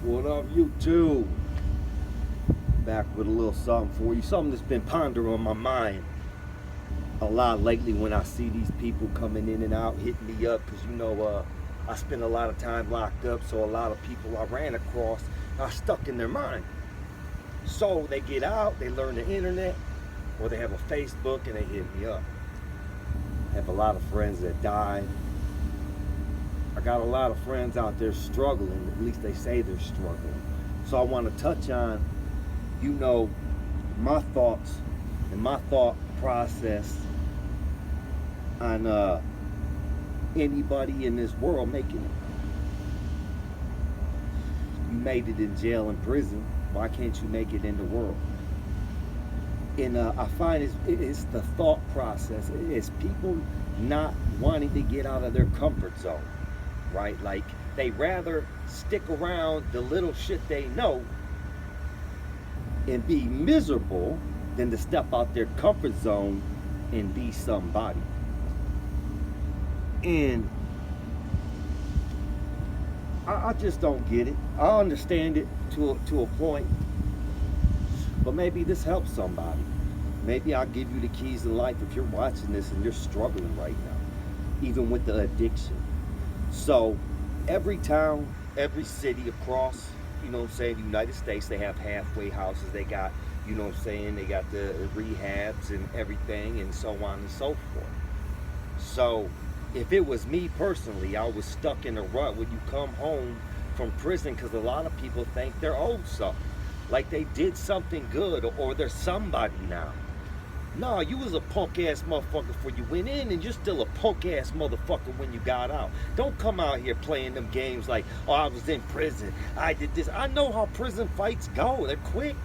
What up, YouTube? Back with a little something for you. Something that's been pondering on my mind a lot lately when I see these people coming in and out, hitting me up. Because, I spend a lot of time locked up, so a lot of people I ran across are stuck in their mind. So they get out, they learn the internet, or they have a Facebook and they hit me up. I have a lot of friends that died. I got a lot of friends out there struggling, at least they say they're struggling. So I want to touch on, my thoughts and my thought process on anybody in this world making it. You made it in jail and prison, why can't you make it in the world? And I find it's the thought process. It's people not wanting to get out of their comfort zone. Right? Like, they rather stick around the little shit they know and be miserable than to step out their comfort zone and be somebody. And I just don't get it. I understand it to a point, but maybe this helps somebody. Maybe I'll give you the keys to life if you're watching this and you're struggling right now, even with the addiction. So every town, every city across, the United States, they have halfway houses. They got, they got the rehabs and everything and so on and so forth. So if it was me personally, I was stuck in a rut when you come home from prison, because a lot of people think they're owed something, like they did something good or they're somebody now. No, you was a punk ass motherfucker before you went in, and you're still a punk ass motherfucker when you got out. Don't come out here playing them games like, oh, I was in prison, I did this. I know how prison fights go. They're quick.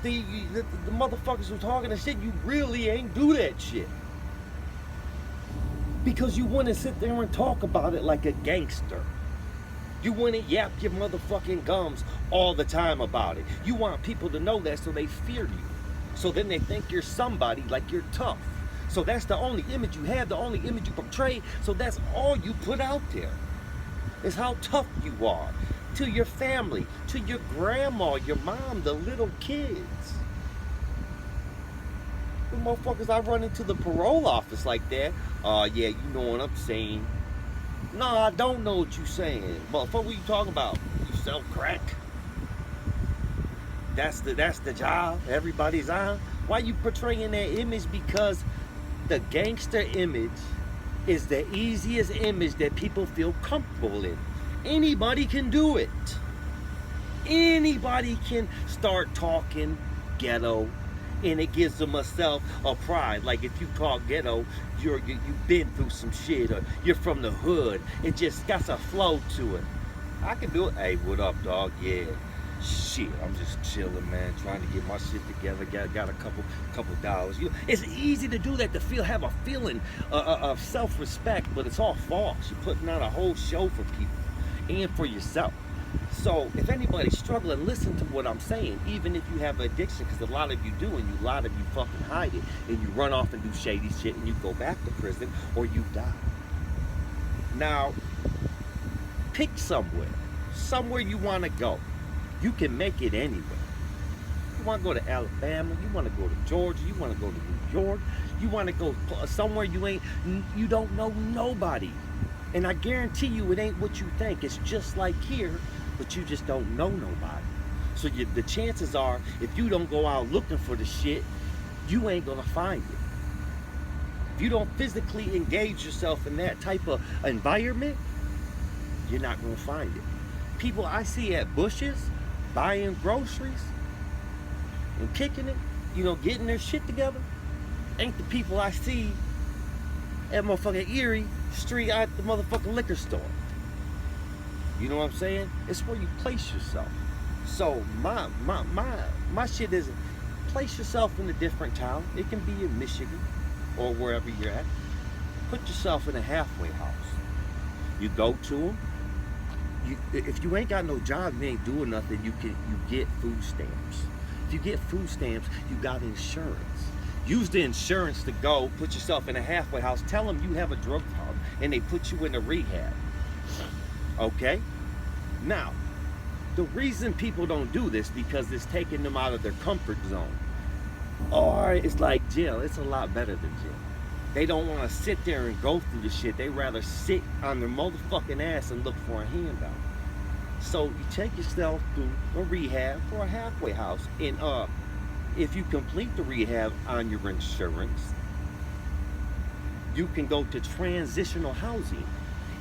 The motherfuckers who talking that shit, you really ain't do that shit. Because you want to sit there and talk about it like a gangster. You want to yap your motherfucking gums all the time about it. You want people to know that so they fear you. So then they think you're somebody, like you're tough. So that's the only image you have, the only image you portray. So that's all you put out there, is how tough you are to your family, to your grandma, your mom, the little kids. The motherfuckers I run into the parole office like that, yeah, you know what I'm saying. No, I don't know what you saying. Motherfucker, what you talking about? You sell crack? That's the job everybody's on. Why you portraying that image? Because the gangster image is the easiest image that people feel comfortable in. Anybody can do it. Anybody can start talking ghetto, and it gives them a pride. Like, if you talk ghetto, you've been through some shit, or you're from the hood. It just got a flow to it. I can do it. Hey, what up, dog? Yeah. Shit, I'm just chilling, man, trying to get my shit together. Got a couple dollars. It's easy to do that, to have a feeling of self-respect, but it's all false. You're putting on a whole show for people and for yourself. So if anybody's struggling, listen to what I'm saying, even if you have addiction, because a lot of you do, and a lot of you fucking hide it, and you run off and do shady shit, and you go back to prison, or you die. Now, pick somewhere you want to go. You can make it anywhere. You want to go to Alabama, you want to go to Georgia, you want to go to New York, you want to go somewhere you don't know nobody. And I guarantee you it ain't what you think. It's just like here, but you just don't know nobody. So the chances are, if you don't go out looking for the shit, you ain't gonna find it. If you don't physically engage yourself in that type of environment, you're not gonna find it. People I see at Bush's buying groceries and kicking it, getting their shit together, ain't the people I see at motherfucking Erie Street at the motherfucking liquor store. You know what I'm saying? It's where you place yourself. So my shit is, place yourself in a different town. It can be in Michigan or wherever you're at. Put yourself in a halfway house. You go to them. If you ain't got no job, you ain't doing nothing, you get food stamps. If you get food stamps, you got insurance. Use the insurance to go put yourself in a halfway house. Tell them you have a drug problem, and they put you in a rehab. Okay? Now, the reason people don't do this because it's taking them out of their comfort zone. Or it's like jail. It's a lot better than jail. They don't want to sit there and go through the shit. They rather sit on their motherfucking ass and look for a handout. So you take yourself through a rehab or a halfway house. And if you complete the rehab on your insurance, you can go to transitional housing.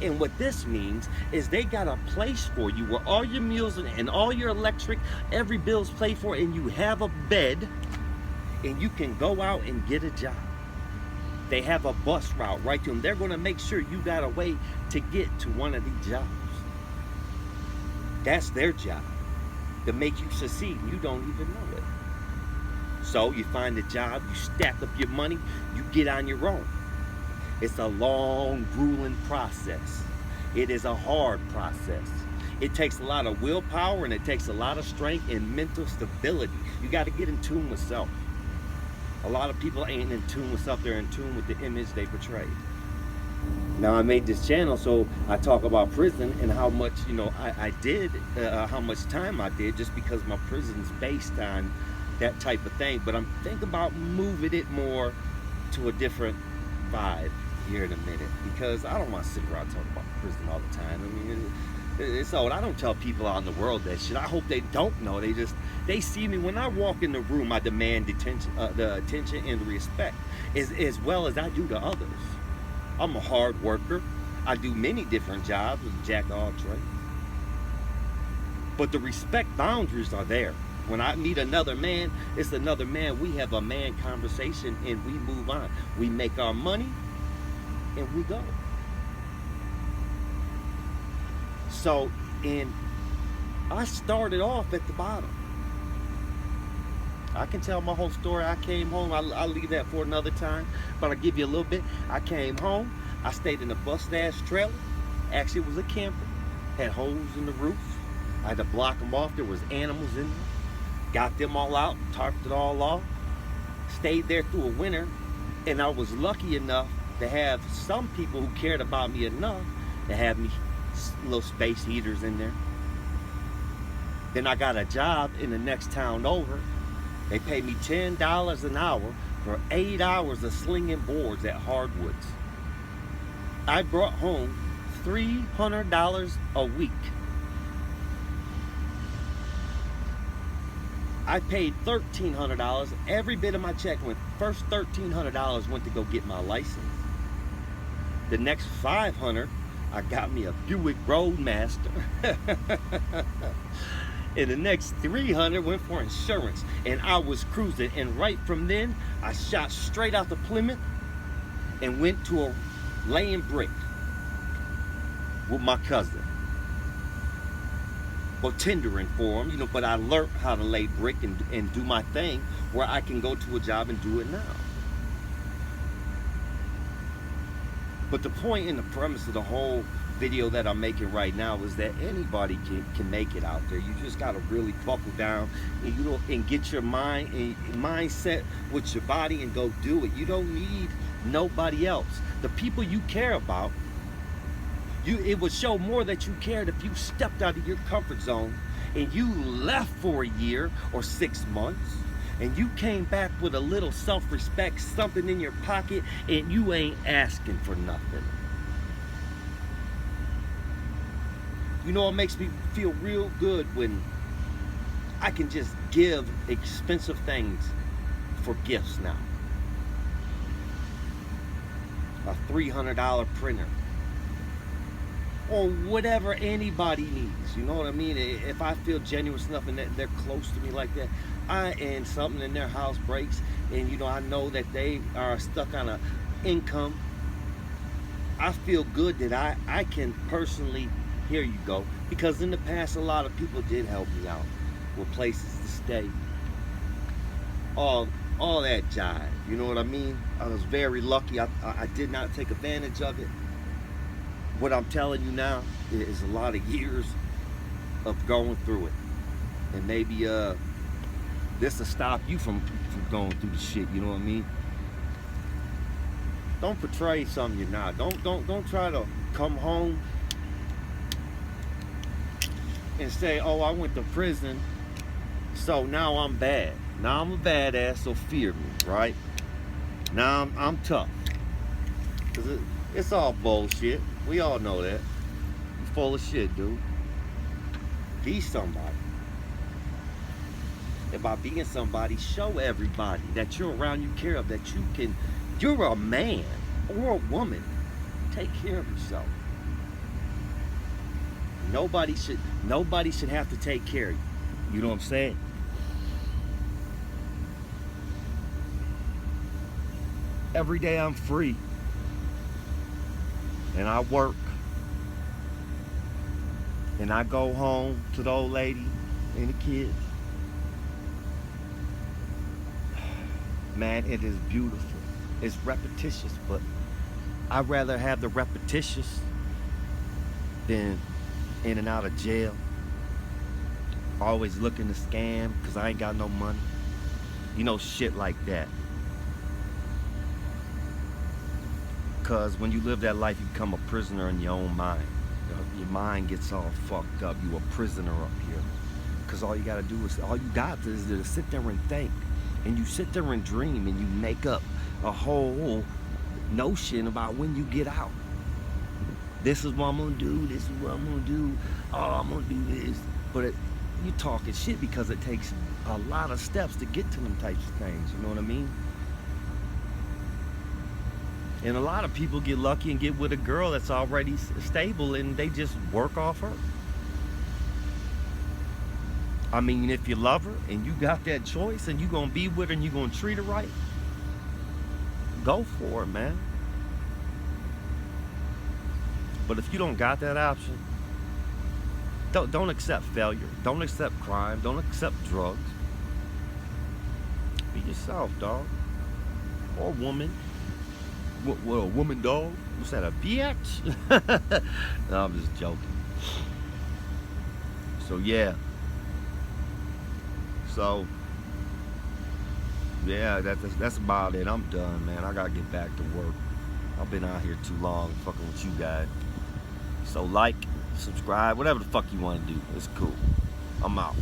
And what this means is they got a place for you where all your meals and all your electric, every bill's paid for, and you have a bed, and you can go out and get a job. They have a bus route right to them. They're going to make sure you got a way to get to one of these jobs. That's their job, to make you succeed. You don't even know it. So you find a job, you stack up your money, you get on your own. It's a long, grueling process. It is a hard process. It takes a lot of willpower, and it takes a lot of strength and mental stability. You got to get in tune with self. A lot of people ain't in tune with self. They're in tune with the image they portray. Now, I made this channel so I talk about prison and how much, I did, how much time I did, just because my prison's based on that type of thing. But I'm thinking about moving it more to a different vibe here in a minute, because I don't want to sit around talking about prison all the time. I mean, it's old. I don't tell people out in the world that shit. I hope they don't know. They see me when I walk in the room. I demand the attention and the respect, as well as I do to others. I'm a hard worker. I do many different jobs with jack of all trades. But the respect boundaries are there. When I meet another man, it's another man. We have a man conversation and we move on. We make our money and we go. So, and I started off at the bottom. I can tell my whole story. I came home. I'll leave that for another time, but I'll give you a little bit. I came home. I stayed in a busted-ass trailer. Actually, it was a camper. Had holes in the roof. I had to block them off. There was animals in there. Got them all out. Tarped it all off. Stayed there through a winter, and I was lucky enough to have some people who cared about me enough to have me little space heaters in there. Then I got a job in the next town over. They paid me $10 an hour for 8 hours of slinging boards at hardwoods. I brought home $300 a week. I paid $1,300. Every bit of my check went. First $1,300 went to go get my license. The next $500, I got me a Buick Roadmaster. And the next $300 went for insurance. And I was cruising. And right from then, I shot straight out to Plymouth and went to a laying brick with my cousin. Well, tendering for him, but I learned how to lay brick and do my thing where I can go to a job and do it now. But the point and the premise of the whole video that I'm making right now is that anybody can make it out there. You just got to really buckle down and get your mindset with your body and go do it. You don't need nobody else. The people you care about, it would show more that you cared if you stepped out of your comfort zone and you left for a year or 6 months and you came back with a little self-respect, something in your pocket, and you ain't asking for nothing. It makes me feel real good when I can just give expensive things for gifts now. A $300 printer. Or whatever anybody needs, you know what I mean? If I feel generous enough and that they're close to me like that, and something in their house breaks, and I know that they are stuck on an income, I feel good that I can personally, here you go, because in the past a lot of people did help me out with places to stay, all that jive, you know what I mean? I was very lucky. I did not take advantage of it. What I'm telling you now is a lot of years of going through it. And maybe this will stop you from going through the shit, you know what I mean? Don't portray something you're not. Don't try to come home and say, oh, I went to prison, so now I'm bad. Now I'm a badass, so fear me, right? Now I'm tough. Cause it's all bullshit. We all know that. You full of shit, dude. Be somebody. And by being somebody, show everybody that you're around, you care of, that you're a man or a woman. Take care of yourself. Nobody should have to take care of you. You know what I'm saying? Every day I'm free. And I work. And I go home to the old lady and the kids. Man, it is beautiful. It's repetitious, but I'd rather have the repetitious than in and out of jail. Always looking to scam because I ain't got no money. You know, shit like that. Because when you live that life, you become a prisoner in your own mind. Your mind gets all fucked up. You a prisoner up here. Because all you got to is to sit there and think. And you sit there and dream and you make up a whole notion about when you get out. This is what I'm going to do. This is what I'm going to do. Oh, I'm going to do this. But you talking shit because it takes a lot of steps to get to them types of things. You know what I mean? And a lot of people get lucky and get with a girl that's already stable and they just work off her. I mean, if you love her and you got that choice and you're going to be with her and you're going to treat her right, go for it, man. But if you don't got that option, don't accept failure. Don't accept crime. Don't accept drugs. Be yourself, dog. Or woman. What, a woman, dog? What's that, a bitch? No, I'm just joking. So, yeah. So, yeah, that's about it. I'm done, man. I gotta get back to work. I've been out here too long fucking with you guys. So like, subscribe, whatever the fuck you want to do. It's cool. I'm out.